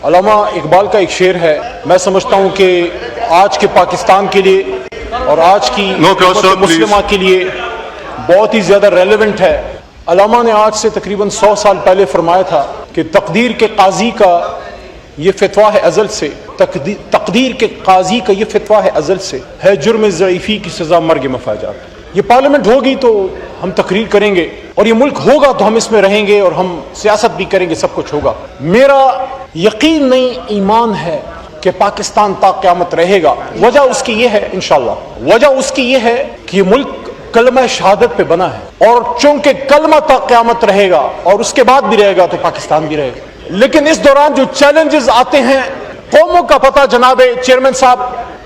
علامہ اقبال کا ایک شعر ہے، میں سمجھتا ہوں کہ آج کے پاکستان کے لیے اور آج کی مسلمہ کے لیے بہت ہی زیادہ ریلیونٹ ہے۔ علامہ نے آج سے تقریباً 100 سال پہلے فرمایا تھا کہ تقدیر کے قاضی کا یہ فتویٰ ہے ازل سے، تقدیر کے قاضی کا یہ فتویٰ ہے ازل سے، ہے جرم ضعیفی کی سزا مرگ مفاجات۔ یہ پارلیمنٹ ہوگی تو ہم تقریر کریں گے، اور یہ ملک ہوگا تو ہم اس میں رہیں گے اور ہم سیاست بھی کریں گے، سب کچھ ہوگا۔ میرا یقین نہیں، ایمان ہے کہ پاکستان تا قیامت رہے گا۔ وجہ اس کی یہ ہے، انشاءاللہ وجہ اس کی یہ ہے کہ یہ ملک کلمہ شہادت پہ بنا ہے، اور چونکہ کلمہ تا قیامت رہے گا اور اس کے بعد بھی رہے گا تو پاکستان بھی رہے گا۔ لیکن اس دوران جو چیلنجز آتے ہیں قوموں کا پتہ جناب چیئرمین صاحب،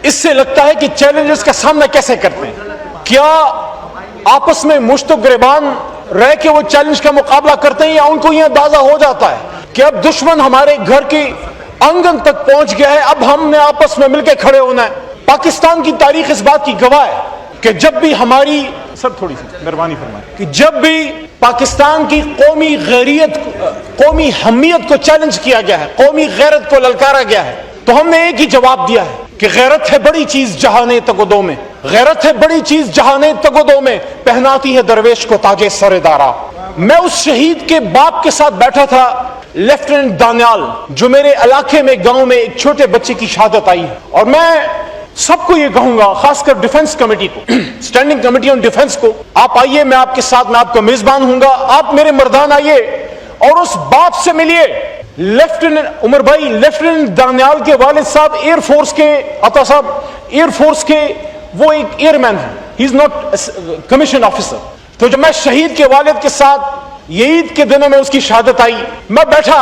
اس سے لگتا ہے کہ چیلنجز کا سامنا کیسے کرتے ہیں۔ کیا آپس میں مشت و گریبان رہ کے وہ چیلنج کا مقابلہ کرتے ہیں، یا ان کو یہ اندازہ ہو جاتا ہے کہ اب دشمن ہمارے گھر کی آنگن تک پہنچ گیا ہے، اب ہم نے آپس میں مل کے کھڑے ہونا ہے۔ پاکستان کی تاریخ اس بات کی گواہ ہے کہ جب بھی ہماری تھوڑی سی مہربانی فرمائیں کہ جب بھی پاکستان کی قومی غیریت، قومی حمیت کو چیلنج کیا گیا ہے، قومی غیرت کو للکارا گیا ہے، تو ہم نے ایک ہی جواب دیا ہے کہ غیرت ہے بڑی چیز جہانے تگدو میں، غیرت ہے بڑی چیز جہانے تگدو میں، پہناتی ہے درویش کو تاج سر دارا۔ میں اس شہید کے باپ کے ساتھ بیٹھا تھا، لیفٹیننٹ دانیال، جو میرے علاقے میں گاؤں میں ایک چھوٹے بچے کی شہادت آئی، اور میں سب کو یہ کہوں گا، خاص کر ڈیفنس کمیٹی کو، اسٹینڈنگ کمیٹی آن ڈیفنس کو، آپ آئیے، میں آپ کے ساتھ، میں آپ کا میزبان ہوں گا، آپ میرے مردان آئیے اور اس باپ سے ملیے۔ لیفٹیننٹ عمر بھائی، لیفٹیننٹ دانیال کے والد صاحب ایئر فورس کے، عطا صاحب ایئر فورس کے، وہ ایک ایئر مین ہے، ہی از ناٹ کمیشن آفیسر۔ تو جب میں شہید کے والد کے ساتھ یہ عید کے دنوں میں اس کی شہادت آئی، میں بیٹھا،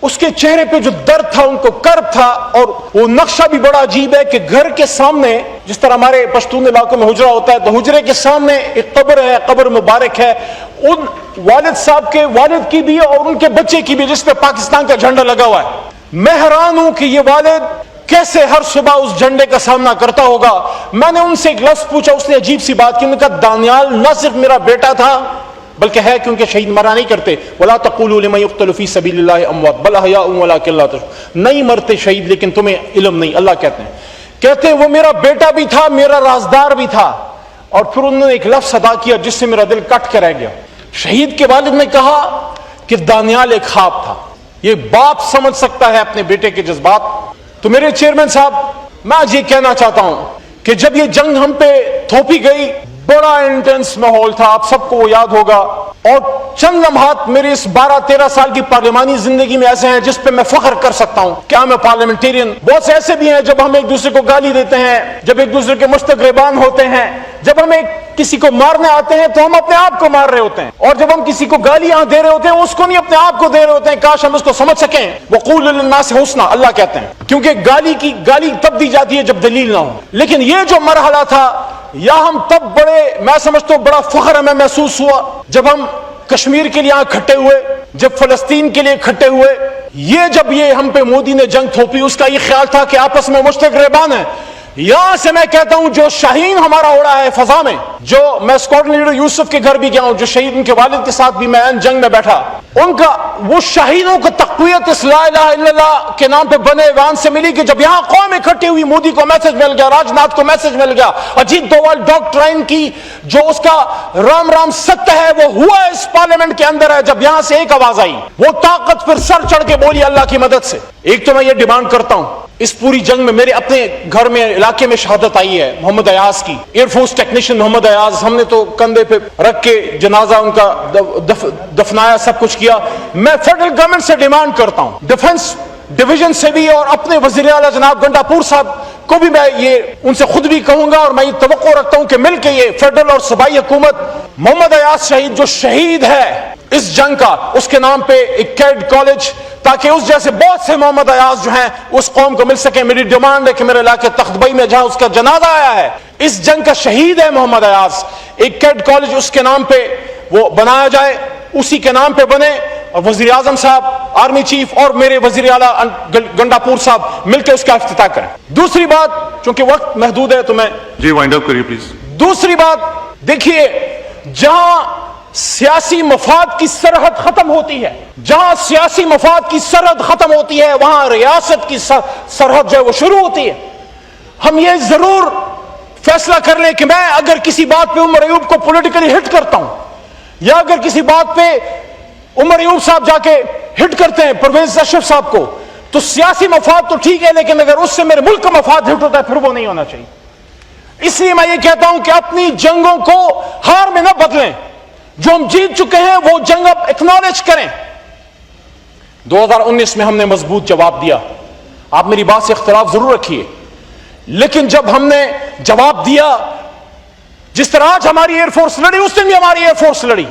اس کے چہرے پہ جو درد تھا، ان کو کرب تھا، اور وہ نقشہ بھی بڑا عجیب ہے کہ گھر کے سامنے، جس طرح ہمارے پشتون علاقوں میں حجرہ ہوتا ہے، تو حجرے کے سامنے ایک قبر ہے، قبر مبارک ہے، ان والد صاحب کے والد کی بھی اور ان کے بچے کی بھی، جس پہ پاکستان کا جھنڈا لگا ہوا ہے۔ میں حیران ہوں کہ یہ والد کیسے ہر صبح اس جھنڈے کا سامنا کرتا ہوگا۔ میں نے ان سے ایک لفظ پوچھا، اس نے عجیب سی بات کی، انہوں نے کہا دانیال نہ صرف میرا بیٹا تھا بلکہ ہے، کیونکہ شہید مرا نہیں کرتے، وَلَا تَقُولُوا لِمَن يُقْتَلُ فِي سَبِيلِ اللَّهِ أَمْوَاتٌ بَلْ أَحْيَاءٌ وَلَٰكِن لَا تَشْعُرُونَ، نہیں مرتے شہید لیکن تمہیں علم نہیں، اللہ کہتے ہیں وہ میرا بیٹا بھی تھا، میرا رازدار بھی تھا۔ اور پھر انہوں نے ایک لفظ ادا کیا جس سے میرا دل کٹ کے رہ گیا۔ شہید کے والد نے کہا کہ دانیال ایک خواب تھا۔ یہ باپ سمجھ سکتا ہے اپنے بیٹے کے جذبات۔ تو میرے چیئرمین صاحب، میں آج یہ کہنا چاہتا ہوں کہ جب یہ جنگ ہم پہ تھوپی گئی، بڑا انٹینس ماحول تھا، آپ سب کو وہ یاد ہوگا، اور چند لمحات میرے اس 12-13 سال کی پارلیمانی زندگی میں ایسے ہیں جس پہ میں فخر کر سکتا ہوں کہ میں پارلیمنٹیرین۔ بہت سے ایسے بھی ہیں جب ہم ایک دوسرے کو گالی دیتے ہیں، جب ایک دوسرے کے مشتگریبان ہوتے ہیں، جب ہم کسی کو مارنے آتے ہیں تو ہم اپنے آپ کو مار رہے ہوتے ہیں، اور جب ہم کسی کو گالیاں دے رہے ہوتے ہیں اس کو نہیں، اپنے آپ کو دے رہے ہوتے ہیں۔ کاش ہم اس کو سمجھ سکیں۔ وَقُولُوا لِلنَّاسِ حُسْنًا، اللہ کہتے ہیں، کیونکہ گالی تب دی جاتی ہے جب دلیل نہ ہو۔ لیکن یہ جو مرحلہ تھا، یا ہم تب بڑے، میں سمجھتا ہوں بڑا فخر ہمیں محسوس ہوا جب ہم کشمیر کے لیے کھٹے ہوئے، جب فلسطین کے لیے کھٹے ہوئے۔ جب یہ ہم پہ مودی نے جنگ تھوپی، اس کا یہ خیال تھا کہ آپس میں مشترکان ہیں۔ یہاں سے میں کہتا ہوں جو شاہین ہمارا اڑا ہے فضا میں، جو میں اسکواڈرن لیڈر یوسف کے گھر بھی گیا ہوں، جو شہید، ان کے والد کے ساتھ بھی میں جنگ میں بیٹھا، ان کا وہ شاہینوں کو تقویت اس لا الہ الا اللہ کے نام پہ بنے ایوان سے ملی کہ جب یہاں قوم اکٹھی ہوئی، مودی کو میسج مل گیا، راج ناتھ کو میسج مل گیا، اجیت دوول ڈاکٹرائن کی جو اس کا رام رام ستیہ ہے وہ ہوا اس پارلیمنٹ کے اندر ہے۔ جب یہاں سے ایک آواز آئی، وہ طاقت پھر سر چڑھ کے بولی اللہ کی مدد سے۔ ایک تو میں یہ ڈیمانڈ کرتا ہوں، اس پوری جنگ میں میرے اپنے گھر میں علاقے میں شہادت آئی ہے محمد ایاز کی، ایئر فورس ٹیکنیشین محمد ایاز، ہم نے تو کندھے پہ رکھ کے جنازہ ان کا دفنایا، سب کچھ کیا۔ میں فیڈرل گورنمنٹ سے ڈیمانڈ کرتا ہوں، ڈیفنس ڈویژن سے بھی، اور اپنے وزیر اعلیٰ جناب گنڈا پور صاحب کو بھی میں یہ ان سے خود بھی کہوں گا، اور میں یہ توقع رکھتا ہوں کہ مل کے یہ فیڈرل اور صوبائی حکومت، محمد ایاز شہید جو شہید ہے اس جنگ کا، اس کے نام پہ ایک کیڈ کالج، تاکہ اس جیسے بہت سے محمد ایاز جو ہیں اس قوم کو مل سکیں۔ میری ڈیمانڈ ہے کہ میرے علاقے تخت بئی میں جہاں اس کا جنازہ آیا ہے، اس جنگ کا شہید ہے محمد ایاز، ایک کیڈ کالج اس کے نام پہ وہ بنایا جائے، اسی کے نام پہ بنے، اور وزیر اعظم صاحب، آرمی چیف اور میرے وزیر اعلیٰ گنڈا پور صاحب مل کے اس کا افتتاح کریں۔ دوسری بات، چونکہ وقت محدود ہے تو میں جی وائنڈ اپ کریے پلیز۔ دوسری بات دیکھیے، جہاں سیاسی مفاد کی سرحد ختم ہوتی ہے جہاں سیاسی مفاد کی سرحد ختم ہوتی ہے وہاں ریاست کی سرحد جو ہے وہ شروع ہوتی ہے. ہم یہ ضرور فیصلہ کر لیں کہ میں اگر کسی بات پہ عمر ایوب کو پولیٹیکلی ہٹ کرتا ہوں, یا اگر کسی بات پہ عمر ایوب صاحب جا کے ہٹ کرتے ہیں پرویز اشرف صاحب کو, تو سیاسی مفاد تو ٹھیک ہے, لیکن اگر اس سے میرے ملک کا مفاد ہٹ ہوتا ہے پھر وہ نہیں ہونا چاہیے. اس لیے میں یہ کہتا ہوں کہ اپنی جنگوں کو ہار میں نہ بدلیں. جو ہم جیت چکے ہیں وہ جنگ اب ایکنالج کریں. 2019 میں ہم نے مضبوط جواب دیا, آپ میری بات سے اختلاف ضرور رکھیے, لیکن جب ہم نے جواب دیا, جس طرح آج ہماری ایئر فورس لڑی اس دن بھی ہماری ایئر فورس لڑی.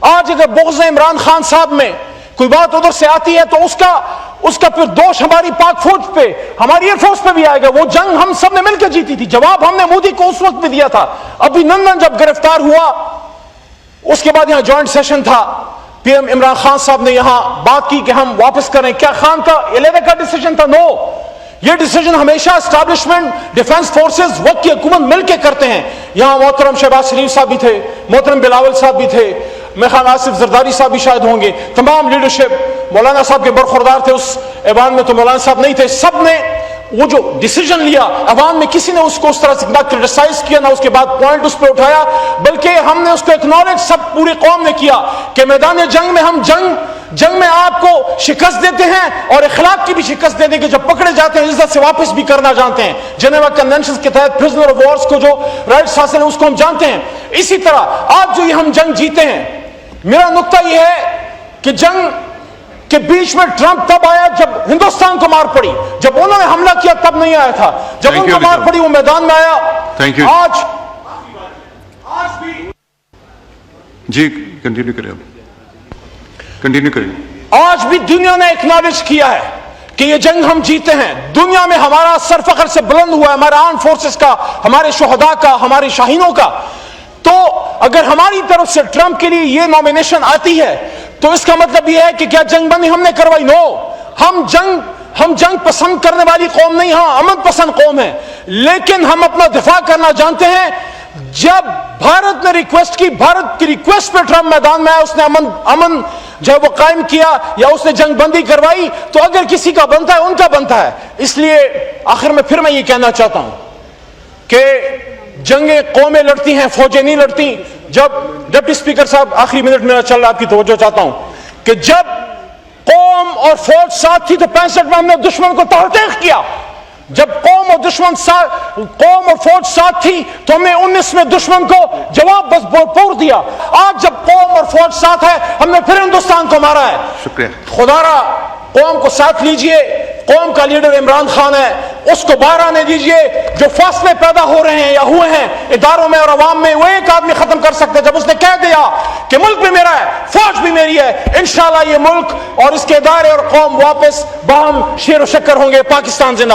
آج اگر بغض عمران خان صاحب میں کوئی بات ادھر سے آتی ہے تو اس کا پھر دوش ہماری پاک فوج پہ, ہماری ایئر فورس پہ بھی آئے گا. وہ جنگ ہم سب نے مل کے جیتی تھی. جواب ہم نے مودی کو اس وقت بھی دیا تھا. ابھی نندن جب گرفتار ہوا اس کے بعد یہاں جوائنٹ سیشن تھا, پی ایم عمران خان صاحب نے یہاں بات کی کہ ہم واپس کریں. کیا خان کا علیحدہ کا ڈیسیجن تھا؟ نو. یہ ڈیسیجن ہمیشہ اسٹیبلشمنٹ ڈیفنس فورسز وقت کی حکومت مل کے کرتے ہیں. یہاں محترم شہباز شریف صاحب بھی تھے, محترم بلاول صاحب بھی تھے, میں خان آصف زرداری صاحب بھی شاید ہوں گے, تمام لیڈرشپ, مولانا صاحب کے برخوردار تھے اس ایوان میں, تو مولانا صاحب نہیں تھے. سب نے وہ جو ڈیسیجن لیا, عوام میں کسی نے اس کو اس طرح سے نہ کرٹیسائز کیا نہ اس کے بعد پوائنٹ اس پہ اٹھایا, بلکہ ہم نے اس کو ایکنالج سب پوری قوم نے کیا کہ میدان جنگ میں ہم جنگ میں آپ کو شکست دیتے ہیں اور اخلاق کی بھی شکست دے دیں کہ جب پکڑے جاتے ہیں عزت سے واپس بھی کرنا جانتے ہیں. جنیوا کنونشنز کے تحت پرزنر آف وارز کو جو رائٹس حاصل ہیں اس کو ہم جانتے ہیں. اسی طرح آج جو یہ ہم جنگ جیتے ہیں, میرا نقطہ یہ ہے کہ جنگ کے بیچ میں ٹرمپ تب آیا جب ہندوستان کو مار پڑی. جب انہوں نے حملہ کیا تب نہیں آیا تھا, جب ان کو مار پڑی وہ میدان میں آیا. آج جی کنٹینیو کریں, کنٹینیو کریں. آج بھی دنیا نے ایکنالج کیا ہے کہ یہ جنگ ہم جیتے ہیں. دنیا میں ہمارا سر فخر سے بلند ہوا ہے, ہمارے آرم فورسز کا, ہمارے شہداء کا, ہمارے شاہینوں کا. تو اگر ہماری طرف سے ٹرمپ کے لیے یہ نامینیشن آتی ہے تو اس کا مطلب یہ ہے کہ کیا جنگ بندی ہم نے کروائی؟ نو. ہم جنگ پسند کرنے والی قوم نہیں, ہاں امن پسند قوم ہے, لیکن ہم اپنا دفاع کرنا جانتے ہیں. جب بھارت نے ریکویسٹ کی, بھارت کی ریکویسٹ پہ ٹرمپ میدان میں آیا, اس نے امن جو ہے وہ قائم کیا یا اس نے جنگ بندی کروائی, تو اگر کسی کا بنتا ہے ان کا بنتا ہے. اس لیے آخر میں پھر میں یہ کہنا چاہتا ہوں کہ جنگیں قومیں لڑتی ہیں, فوجیں نہیں لڑتی. جب ڈپٹی اسپیکر صاحب آخری منٹ میرا چل رہا, آپ کی توجہ چاہتا ہوں کہ جب قوم اور فوج ساتھ تھی تو 65 میں ہم نے دشمن کو تحقیق کیا. جب قوم اور فوج ساتھ تھی تو ہم نے 19 میں دشمن کو جواب بس پور دیا. آج جب قوم اور فوج ساتھ ہے ہم نے پھر ہندوستان کو مارا ہے. شکریہ. خدا را قوم کو ساتھ لیجئے. قوم کا لیڈر عمران خان ہے, اس کو باہر آنے دیجئے. جو فاصلے پیدا ہو رہے ہیں یا ہوئے ہیں اداروں میں اور عوام میں, وہ ایک آدمی ختم کر سکتا ہے جب اس نے کہہ دیا کہ ملک بھی میرا ہے, فوج بھی میری ہے. انشاءاللہ یہ ملک اور اس کے ادارے اور قوم واپس باہم شیر و شکر ہوں گے. پاکستان زندہ باد.